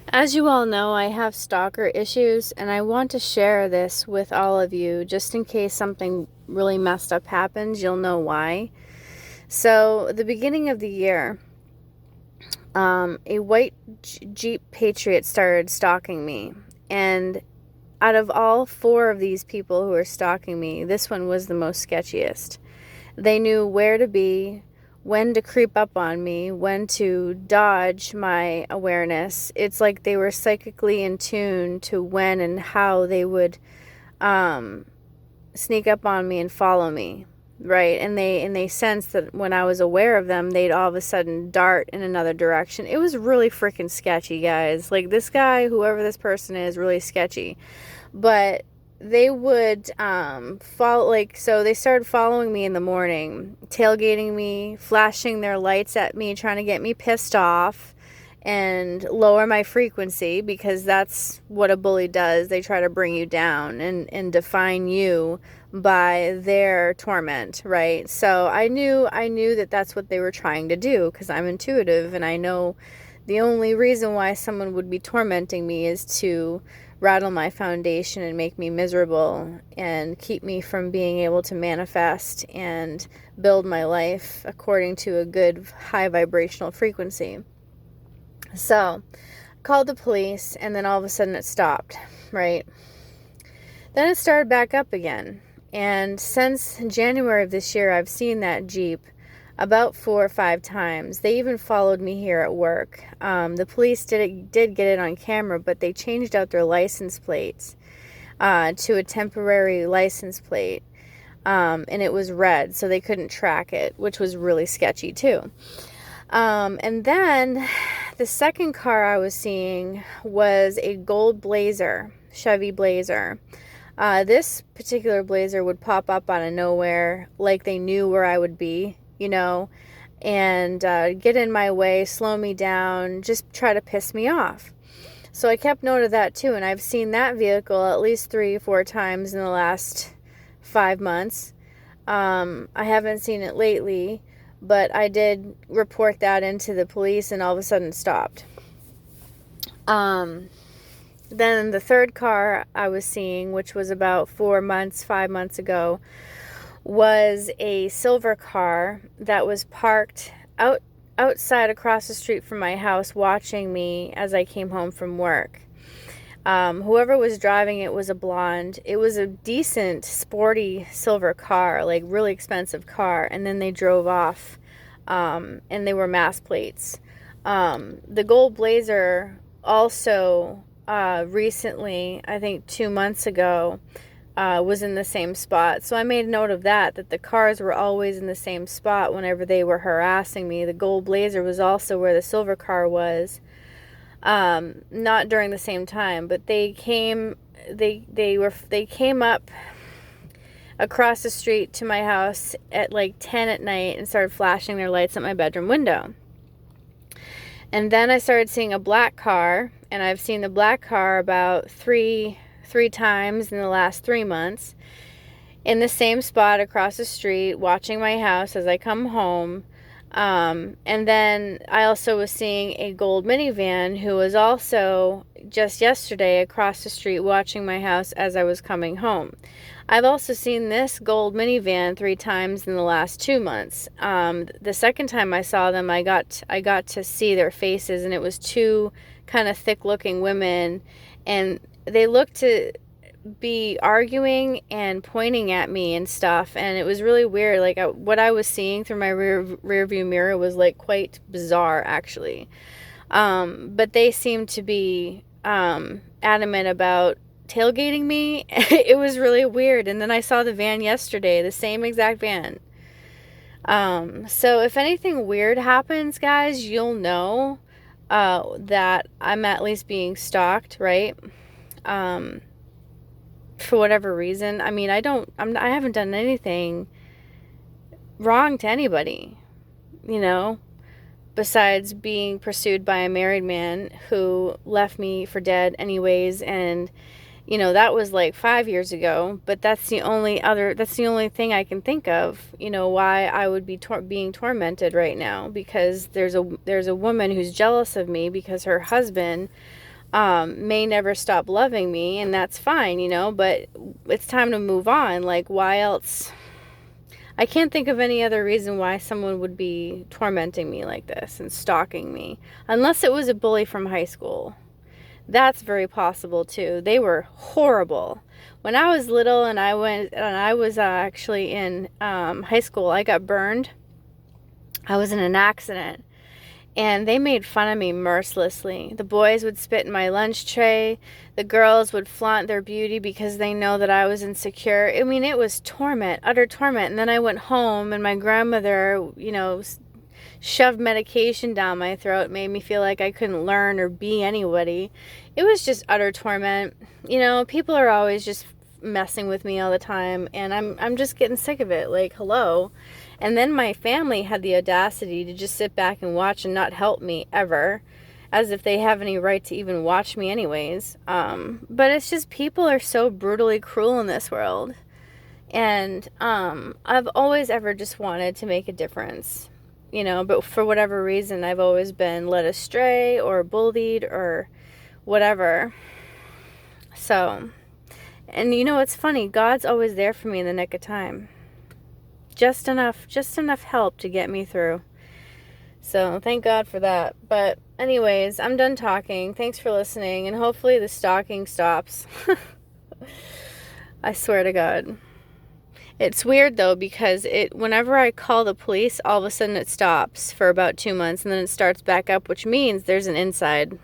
As you all know, I have stalker issues, and I want to share this with all of you just in case something really messed up happens. You'll know why. So, the beginning of the year, a white Jeep Patriot started stalking me, and out of all four of these people who were stalking me, this one was the most sketchiest. They knew where to be, when to creep up on me, when to dodge my awareness. It's like they were psychically in tune to when and how they would um, sneak up on me and follow me, right? And they sensed that when I was aware of them, they'd all of a sudden dart in another direction. It was really freaking sketchy, guys. Like, this guy, whoever this person is, really sketchy. But they would follow, like, so they started following me in the morning, tailgating me, flashing their lights at me, trying to get me pissed off and lower my frequency, because that's what a bully does. They try to bring you down and define you by their torment, right? So I knew that that's what they were trying to do, because I'm intuitive and I know the only reason why someone would be tormenting me is to rattle my foundation and make me miserable and keep me from being able to manifest and build my life according to a good high vibrational frequency. So, I called the police, and then all of a sudden it stopped, right? Then it started back up again. And since January of this year, I've seen that Jeep about 4 or 5 times. They even followed me here at work. The police did get it on camera, but they changed out their license plates to a temporary license plate, and it was red, so they couldn't track it, which was really sketchy too. And then the second car I was seeing was a gold Blazer, Chevy Blazer. This particular Blazer would pop up out of nowhere, like they knew where I would be, and get in my way, slow me down, just try to piss me off. So I kept note of that too, and I've seen that vehicle at least 3 or 4 times in the last 5 months. I haven't seen it lately, but I did report that into the police, and all of a sudden it stopped. Then the third car I was seeing, which was about 5 months ago, was a silver car that was parked outside across the street from my house, watching me as I came home from work. Whoever was driving it was a blonde. It was a decent, sporty silver car, like really expensive car, and then they drove off, and they were mass plates. The gold Blazer also recently, I think 2 months ago, was in the same spot. So I made note of that the cars were always in the same spot whenever they were harassing me. The gold Blazer was also where the silver car was. Not during the same time, but they came up across the street to my house at like 10 at night and started flashing their lights at my bedroom window. And then I started seeing a black car, and I've seen the black car about three times in the last 3 months in the same spot across the street, watching my house as I come home. And then I also was seeing a gold minivan who was also just yesterday across the street watching my house as I was coming home. I've also seen this gold minivan 3 times in the last 2 months. The second time I saw them, I got to see their faces, and it was 2 kind of thick-looking women, and they looked to be arguing and pointing at me and stuff, and it was really weird. Like, what I was seeing through my rear view mirror was like quite bizarre, actually. But they seemed to be adamant about tailgating me. It was really weird. And then I saw the van yesterday, the same exact van. So if anything weird happens, guys, you'll know that I'm at least being stalked, right? For whatever reason. I mean, I haven't done anything wrong to anybody, besides being pursued by a married man who left me for dead anyways. And that was like 5 years ago, but that's the only thing I can think of, why I would be being tormented right now, because there's a woman who's jealous of me because her husband may never stop loving me, and that's fine, you know, but it's time to move on. Like, why else? I can't think of any other reason why someone would be tormenting me like this and stalking me, unless it was a bully from high school. That's very possible too. They were horrible. When I was little and I was actually in high school, I got burned. I was in an accident. And they made fun of me mercilessly. The boys would spit in my lunch tray. The girls would flaunt their beauty because they know that I was insecure. I mean, it was torment, utter torment. And then I went home and my grandmother, you know, shoved medication down my throat, made me feel like I couldn't learn or be anybody. It was just utter torment. You know, people are always just messing with me all the time, and I'm just getting sick of it. Like, hello. And then my family had the audacity to just sit back and watch and not help me ever, as if they have any right to even watch me anyways. But it's just, people are so brutally cruel in this world. And I've always ever just wanted to make a difference, you know, but for whatever reason, I've always been led astray or bullied or whatever. So, and you know, it's funny, God's always there for me in the nick of time. Just enough help to get me through. So thank God for that. But anyways, I'm done talking. Thanks for listening, and hopefully the stalking stops. I swear to God. It's weird though, because whenever I call the police, all of a sudden it stops for about 2 months, and then it starts back up, which means there's an inside